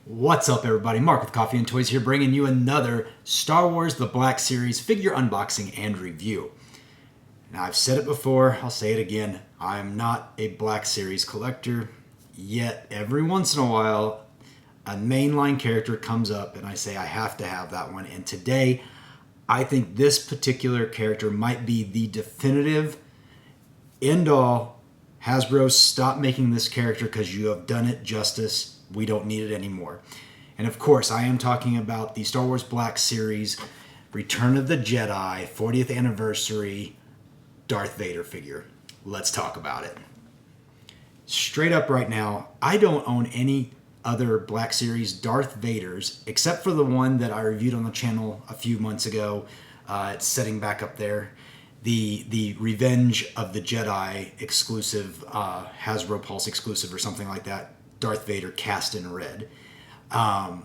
What's up, everybody? Mark with Coffee and Toys here, bringing you another Star Wars The Black Series figure unboxing and review. Now, I've said it before, I'll say it again. I'm not a Black Series collector, yet every once in a while, a mainline character comes up and I say I have to have that one. And today, I think this particular character might be the definitive end-all. Hasbro, stop making this character because you have done it justice. We don't need it anymore. And of course, I am talking about the Star Wars Black Series Return of the Jedi 40th anniversary Darth Vader figure. Let's talk about it. Straight up right now, I don't own any other Black Series Darth Vaders except for the one that I reviewed on the channel a few months ago. It's sitting back up there. The Revenge of the Jedi exclusive, Hasbro Pulse exclusive or something like that. Darth Vader cast in red. I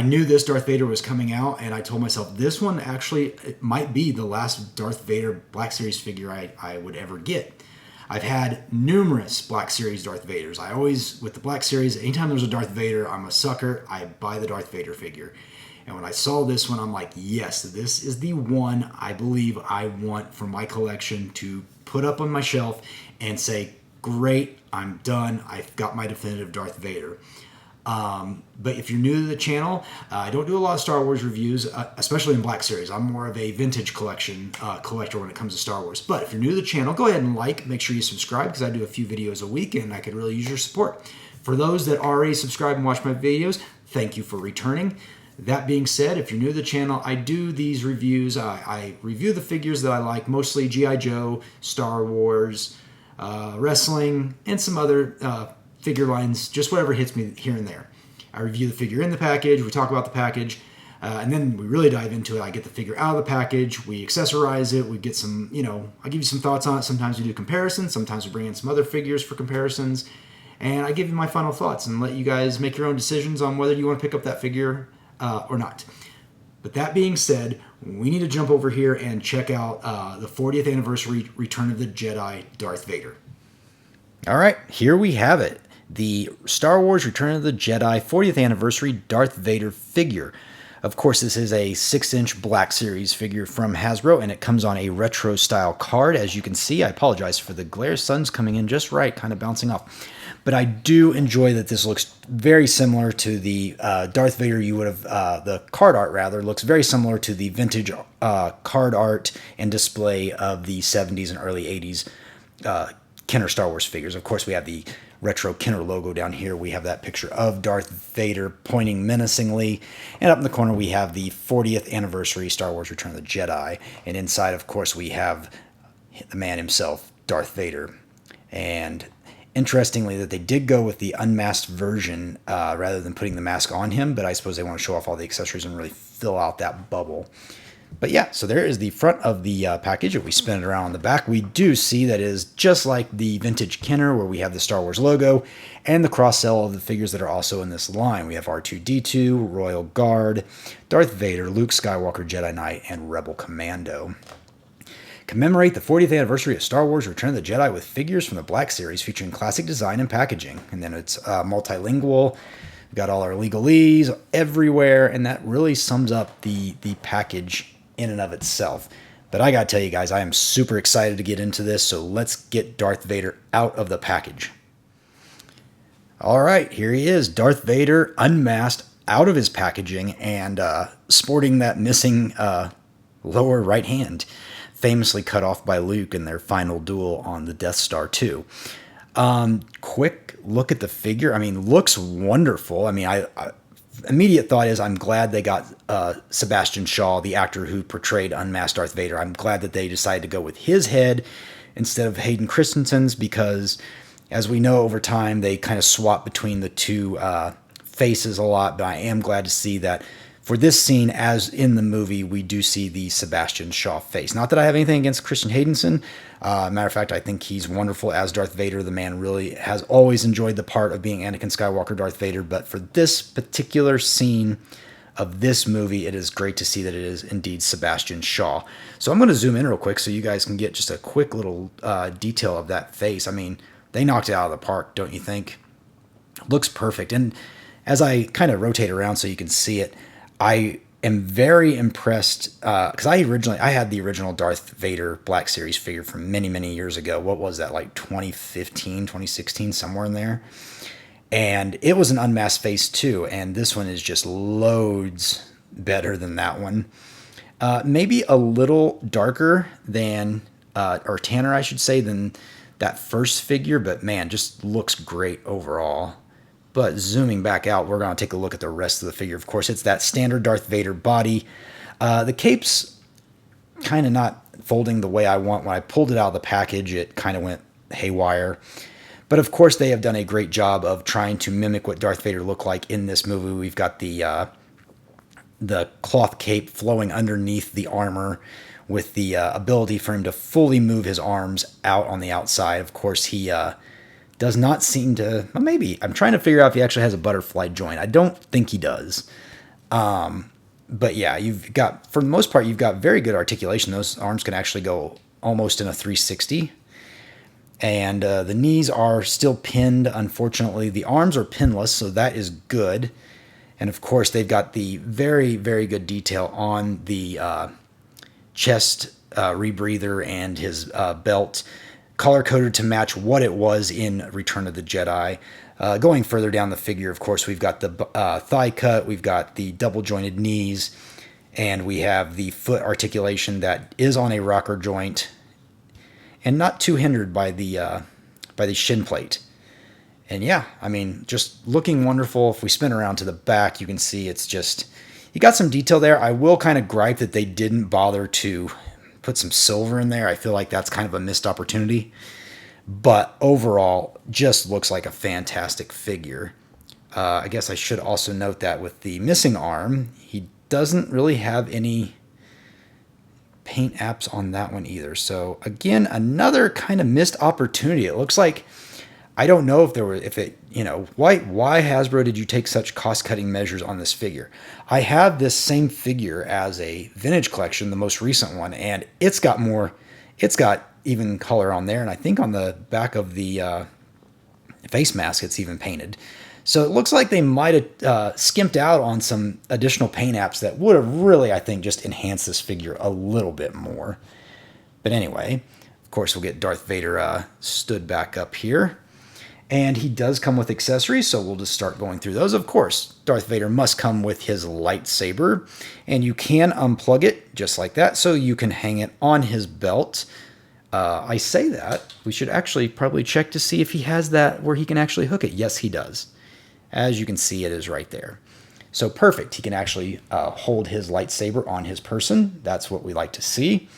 knew this Darth Vader was coming out, and I told myself this one actually it might be the last Darth Vader Black Series figure I would ever get. I've had numerous Black Series Darth Vaders. I always, with the Black Series, anytime there's a Darth Vader, I'm a sucker. I buy the Darth Vader figure. And when I saw this one, I'm like, yes, this is the one I believe I want for my collection to put up on my shelf and say, great, I'm done. I've got my definitive Darth Vader. But if you're new to the channel, I don't do a lot of Star Wars reviews, especially in Black Series. I'm more of a vintage collector when it comes to Star Wars. But if you're new to the channel, go ahead and make sure you subscribe because I do a few videos a week and I could really use your support. For those that already subscribe and watch my videos, thank you for returning. That being said, if you're new to the channel, I do these reviews. I review the figures that I like, mostly G.I. Joe, Star Wars, wrestling, and some other figure lines, just whatever hits me here and there. I review the figure in the package, we talk about the package, and then we really dive into it. I get the figure out of the package, we accessorize it, we get some, I give you some thoughts on it. Sometimes we do comparisons, sometimes we bring in some other figures for comparisons, and I give you my final thoughts and let you guys make your own decisions on whether you want to pick up that figure or not. But that being said, we need to jump over here and check out the 40th anniversary Return of the Jedi Darth Vader. All right, here we have it. The Star Wars Return of the Jedi 40th anniversary Darth Vader figure. Of course, this is a 6-inch Black Series figure from Hasbro, and it comes on a retro style card. As you can see, I apologize for the glare. Sun's coming in just right, kind of bouncing off. But I do enjoy that this looks very similar to the Darth Vader you would have, the card art rather, looks very similar to the vintage card art and display of the 70s and early 80s Kenner Star Wars figures. Of course, we have the retro Kenner logo down here. We have that picture of Darth Vader pointing menacingly. And up in the corner, we have the 40th anniversary Star Wars Return of the Jedi. And inside, of course, we have the man himself, Darth Vader. And interestingly, that they did go with the unmasked version rather than putting the mask on him. But I suppose they want to show off all the accessories and really fill out that bubble. But yeah, so there is the front of the package. If we spin it around on the back, we do see that it is just like the vintage Kenner where we have the Star Wars logo and the cross-sell of the figures that are also in this line. We have R2-D2, Royal Guard, Darth Vader, Luke Skywalker, Jedi Knight, and Rebel Commando. Commemorate the 40th anniversary of Star Wars Return of the Jedi with figures from the Black Series featuring classic design and packaging. And then it's multilingual. We've got all our legalese everywhere, and that really sums up the package in and of itself. But I gotta tell you guys, I am super excited to get into this, so let's get Darth Vader out of the package. All right, here he is, Darth Vader unmasked out of his packaging and sporting that missing lower right hand, famously cut off by Luke in their final duel on the Death Star 2. Quick look at the figure. I mean, looks wonderful. I mean, immediate thought is I'm glad they got Sebastian Shaw, the actor who portrayed unmasked Darth Vader. I'm glad that they decided to go with his head instead of Hayden Christensen's because, as we know, over time they kind of swap between the two faces a lot. But I am glad to see that for this scene, as in the movie, we do see the Sebastian Shaw face. Not that I have anything against Christian Haydenson. Matter of fact, I think he's wonderful as Darth Vader. The man really has always enjoyed the part of being Anakin Skywalker, Darth Vader. But for this particular scene of this movie, it is great to see that it is indeed Sebastian Shaw. So I'm going to zoom in real quick so you guys can get just a quick little detail of that face. I mean, they knocked it out of the park, don't you think? Looks perfect. And as I kind of rotate around so you can see it, I am very impressed because I had the original Darth Vader Black Series figure from many, many years ago. What was that, like 2015, 2016, somewhere in there? And it was an unmasked face too, and this one is just loads better than that one. Maybe a little darker than, or tanner, I should say, than that first figure, but man, just looks great overall. But zooming back out, we're going to take a look at the rest of the figure. Of course, it's that standard Darth Vader body. The cape's kind of not folding the way I want. When I pulled it out of the package, it kind of went haywire. But of course, they have done a great job of trying to mimic what Darth Vader looked like in this movie. We've got the cloth cape flowing underneath the armor with the ability for him to fully move his arms out on the outside. Of course, he does not seem to... Well, maybe. I'm trying to figure out if he actually has a butterfly joint. I don't think he does. But yeah, you've got... For the most part, you've got very good articulation. Those arms can actually go almost in a 360. And the knees are still pinned, unfortunately. The arms are pinless, so that is good. And of course, they've got the very, very good detail on the chest rebreather and his belt, color-coded to match what it was in Return of the Jedi. Going further down the figure, of course, we've got the thigh cut, we've got the double-jointed knees, and we have the foot articulation that is on a rocker joint, and not too hindered by the shin plate. And yeah, I mean, just looking wonderful. If we spin around to the back, you can see it's just, you got some detail there. I will kind of gripe that they didn't bother to put some silver in there. I feel like that's kind of a missed opportunity. But overall, just looks like a fantastic figure. I guess I should also note that with the missing arm, he doesn't really have any paint apps on that one either. So again, another kind of missed opportunity. It looks like, I don't know why Hasbro did you take such cost-cutting measures on this figure? I have this same figure as a vintage collection, the most recent one, and it's got even color on there, and I think on the back of the face mask it's even painted. So it looks like they might have skimped out on some additional paint apps that would have really, I think, just enhanced this figure a little bit more. But anyway, of course, we'll get Darth Vader stood back up here. And he does come with accessories, so we'll just start going through those. Of course, Darth Vader must come with his lightsaber, and you can unplug it just like that, so you can hang it on his belt. I say that, we should actually probably check to see if he has that where he can actually hook it. Yes, he does. As you can see, it is right there. So perfect. He can actually hold his lightsaber on his person. That's what we like to see.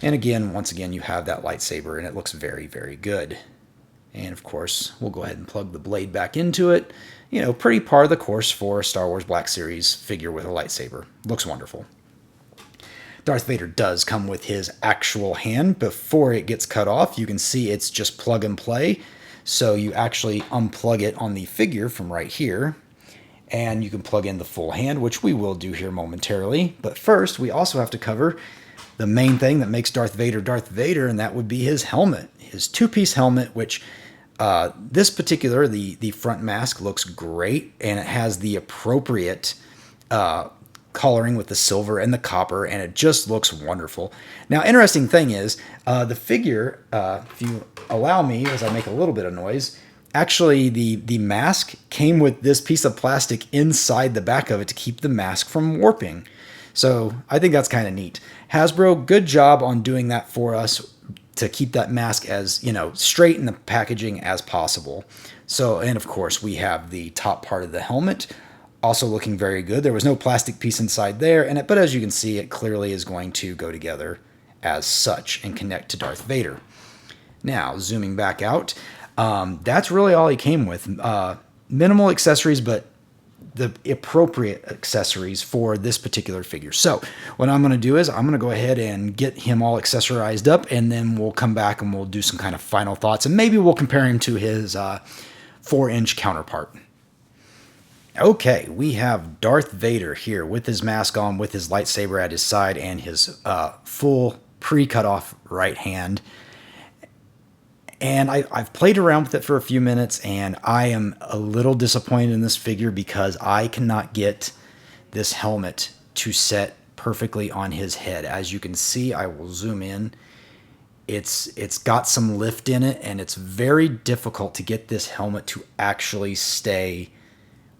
And again, once again, you have that lightsaber, and it looks very, very good. And of course, we'll go ahead and plug the blade back into it. You know, pretty par of the course for a Star Wars Black Series figure with a lightsaber. Looks wonderful. Darth Vader does come with his actual hand. Before it gets cut off, you can see it's just plug and play. So you actually unplug it on the figure from right here, and you can plug in the full hand, which we will do here momentarily. But first, we also have to cover the main thing that makes Darth Vader, and that would be his helmet. His two-piece helmet, which this particular, the front mask looks great, and it has the appropriate coloring with the silver and the copper, and it just looks wonderful. Now, interesting thing is, the figure, if you allow me, as I make a little bit of noise, actually the mask came with this piece of plastic inside the back of it to keep the mask from warping. So I think that's kind of neat. Hasbro, good job on doing that for us to keep that mask as, straight in the packaging as possible. So, and of course, we have the top part of the helmet also looking very good. There was no plastic piece inside there, but as you can see, it clearly is going to go together as such and connect to Darth Vader. Now, zooming back out, that's really all he came with. Minimal accessories, but the appropriate accessories for this particular figure. So what I'm going to do is I'm going to go ahead and get him all accessorized up, and then we'll come back and we'll do some kind of final thoughts, and maybe we'll compare him to his 4-inch counterpart. Okay, we have Darth Vader here with his mask on, with his lightsaber at his side, and his full pre-cut off right hand. And I've played around with it for a few minutes, and I am a little disappointed in this figure because I cannot get this helmet to set perfectly on his head. As you can see, I will zoom in. It's got some lift in it, and it's very difficult to get this helmet to actually stay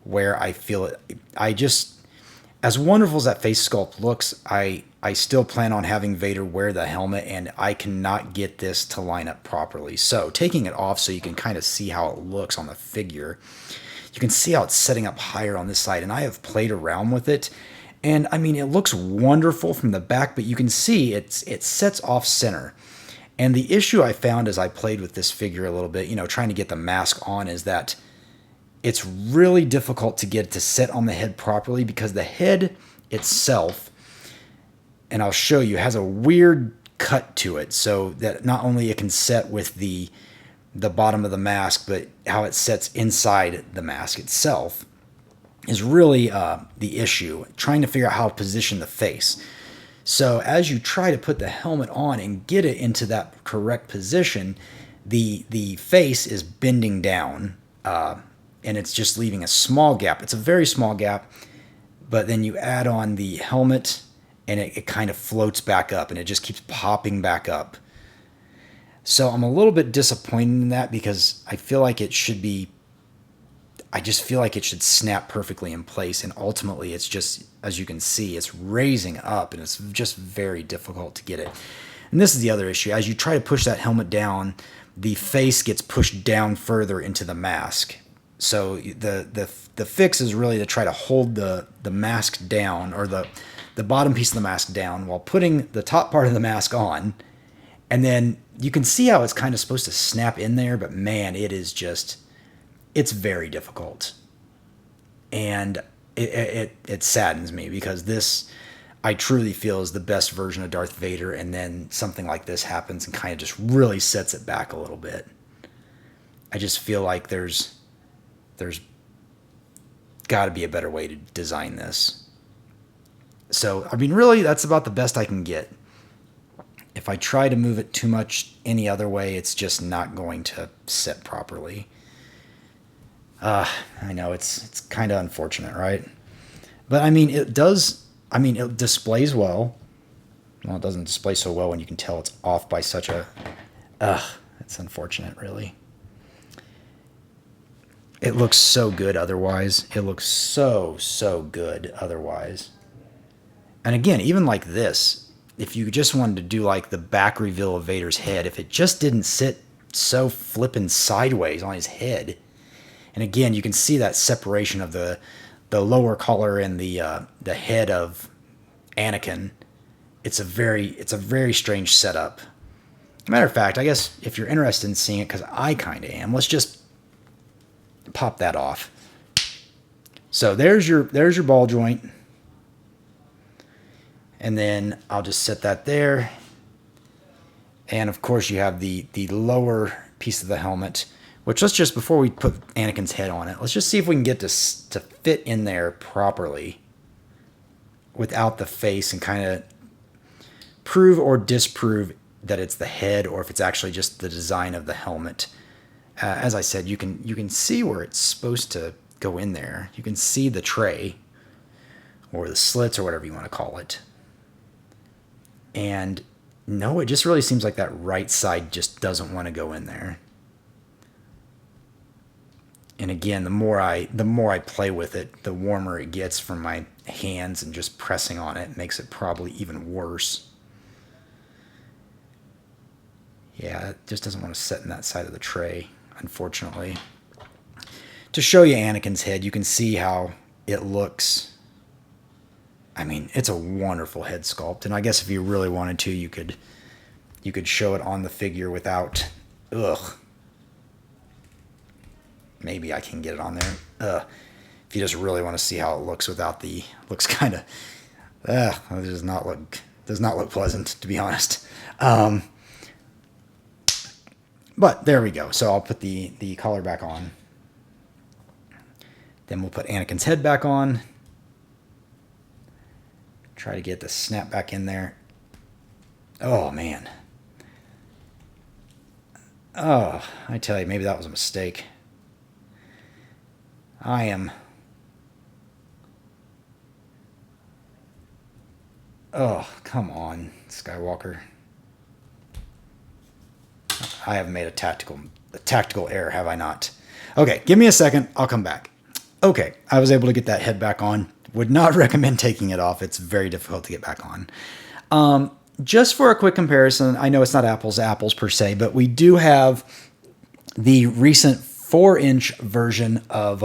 where I feel it. As wonderful as that face sculpt looks, I still plan on having Vader wear the helmet, and I cannot get this to line up properly. So taking it off so you can kind of see how it looks on the figure, you can see how it's setting up higher on this side, and I have played around with it. And I mean, it looks wonderful from the back, but you can see it sets off center. And the issue I found as I played with this figure a little bit, trying to get the mask on, is that it's really difficult to get it to set on the head properly because the head itself, and I'll show you, has a weird cut to it, so that not only it can set with the bottom of the mask, but how it sets inside the mask itself is really the issue, trying to figure out how to position the face. So as you try to put the helmet on and get it into that correct position, the face is bending down, and it's just leaving a small gap. It's a very small gap, but then you add on the helmet, and it kind of floats back up, and it just keeps popping back up. So I'm a little bit disappointed in that because I feel like it should be, I just feel like it should snap perfectly in place, and ultimately it's just, as you can see, it's raising up, and it's just very difficult to get it. And this is the other issue. As you try to push that helmet down, the face gets pushed down further into the mask. So the fix is really to try to hold the mask down, or the bottom piece of the mask down, while putting the top part of the mask on. And then you can see how it's kind of supposed to snap in there, but man, it's very difficult. And it saddens me because this, I truly feel, is the best version of Darth Vader, and then something like this happens and kind of just really sets it back a little bit. I just feel like there's got to be a better way to design this. So, I mean, really, that's about the best I can get. If I try to move it too much any other way, it's just not going to sit properly. I know it's kind of unfortunate, right? But I mean, it displays well. Well, it doesn't display so well when you can tell it's off by such a... it's unfortunate, really. It looks so good otherwise. It looks so good otherwise. And again, even like this, if you just wanted to do like the back reveal of Vader's head, if it just didn't sit so flippin' sideways on his head, and again, you can see that separation of the lower collar and the head of Anakin. It's a very strange setup. Matter of fact, I guess if you're interested in seeing it, because I kind of am, let's just pop that off. So there's your ball joint. And then I'll just set that there. And of course you have the lower piece of the helmet, which, let's just, before we put Anakin's head on it, let's just see if we can get this to fit in there properly without the face, and kind of prove or disprove that it's the head, or if it's actually just the design of the helmet. As I said, you can see where it's supposed to go in there. You can see the tray, or the slits, or whatever you want to call it. And no, it just really seems like that right side just doesn't want to go in there. And again, the more I play with it, the warmer it gets from my hands, and just pressing on it makes it probably even worse. Yeah, it just doesn't want to sit in that side of the tray, unfortunately. To show you Anakin's head, you can see how it looks. I mean, it's a wonderful head sculpt, and I guess if you really wanted to, you could show it on the figure without... Maybe I can get it on there. If you just really want to see how it looks without the... Looks kind of... it does not look pleasant, to be honest. But there we go. So I'll put the collar back on. Then we'll put Anakin's head back on. Try to get the snap back in there. Oh, man. Oh, I tell you, maybe that was a mistake. I am... Oh, come on, Skywalker. I have made a tactical error, have I not? Okay, give me a second. I'll come back. Okay, I was able to get that head back on. Would not recommend taking it off. It's very difficult to get back on. Just for a quick comparison, I know it's not apples to apples per se, but we do have the recent 4-inch version of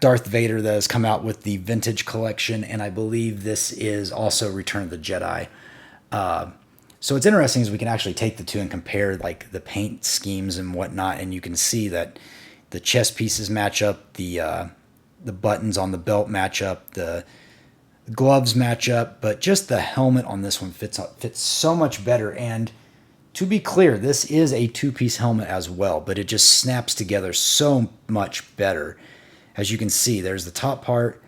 Darth Vader that has come out with the vintage collection, and I believe this is also Return of the Jedi. So it's interesting as we can actually take the two and compare like the paint schemes and whatnot, and you can see that the chest pieces match up, the buttons on the belt match up, the gloves match up, but just the helmet on this one fits so much better. And to be clear, this is a 2-piece helmet as well, but it just snaps together so much better. As you can see, there's the top part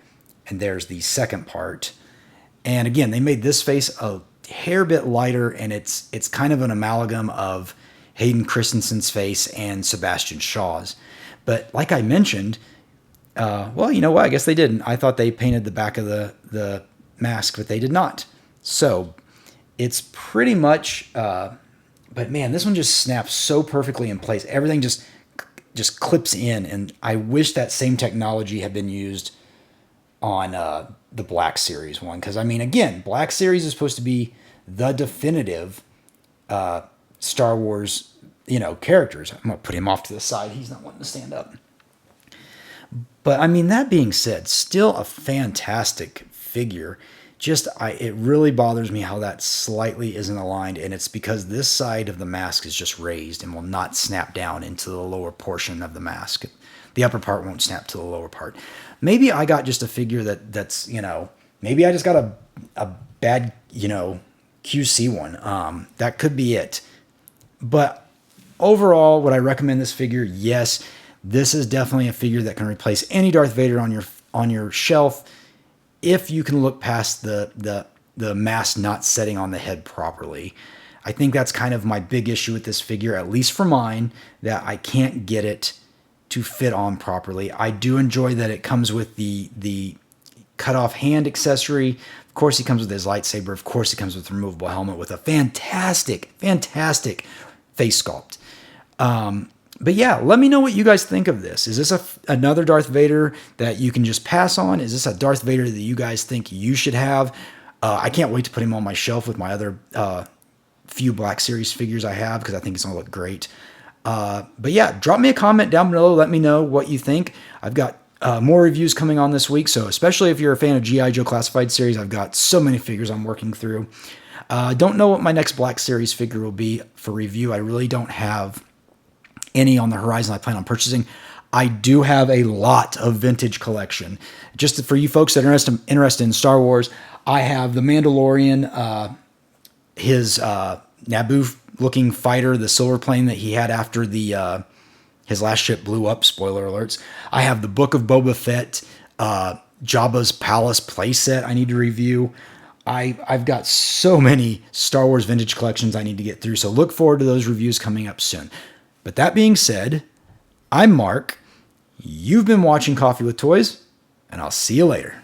and there's the second part. And again, they made this face a hair bit lighter, and it's kind of an amalgam of Hayden Christensen's face and Sebastian Shaw's. But like I mentioned, well, you know what? I guess they didn't. I thought they painted the back of the mask, but they did not. So it's pretty much, but man, this one just snaps so perfectly in place. Everything just clips in, and I wish that same technology had been used on the Black Series one. Because, I mean, again, Black Series is supposed to be the definitive Star Wars, characters. I'm going to put him off to the side. He's not wanting to stand up. But, I mean, that being said, still a fantastic figure. It really bothers me how that slightly isn't aligned, and it's because this side of the mask is just raised and will not snap down into the lower portion of the mask. The upper part won't snap to the lower part. Maybe I got just a figure that's, maybe I just got a bad, QC one. That could be it. But overall, would I recommend this figure? Yes. This is definitely a figure that can replace any Darth Vader on your shelf if you can look past the mask not setting on the head properly. I think that's kind of my big issue with this figure, at least for mine, that I can't get it to fit on properly. I do enjoy that it comes with the cut off hand accessory. Of course, he comes with his lightsaber. Of course, he comes with a removable helmet with a fantastic face sculpt. But yeah, let me know what you guys think of this. Is this another Darth Vader that you can just pass on? Is this a Darth Vader that you guys think you should have? I can't wait to put him on my shelf with my other few Black Series figures I have, because I think it's going to look great. But yeah, drop me a comment down below. Let me know what you think. I've got more reviews coming on this week, so especially if you're a fan of G.I. Joe Classified Series, I've got so many figures I'm working through. Don't know what my next Black Series figure will be for review. I really don't have any on the horizon I plan on purchasing. I do have a lot of vintage collection. Just for you folks that are interested in Star Wars, I have the Mandalorian, his Naboo-looking fighter, the silver plane that he had after his last ship blew up, spoiler alerts. I have the Book of Boba Fett, Jabba's Palace playset I need to review. I've got so many Star Wars vintage collections I need to get through, so look forward to those reviews coming up soon. But that being said, I'm Mark. You've been watching Coffee with Toys, and I'll see you later.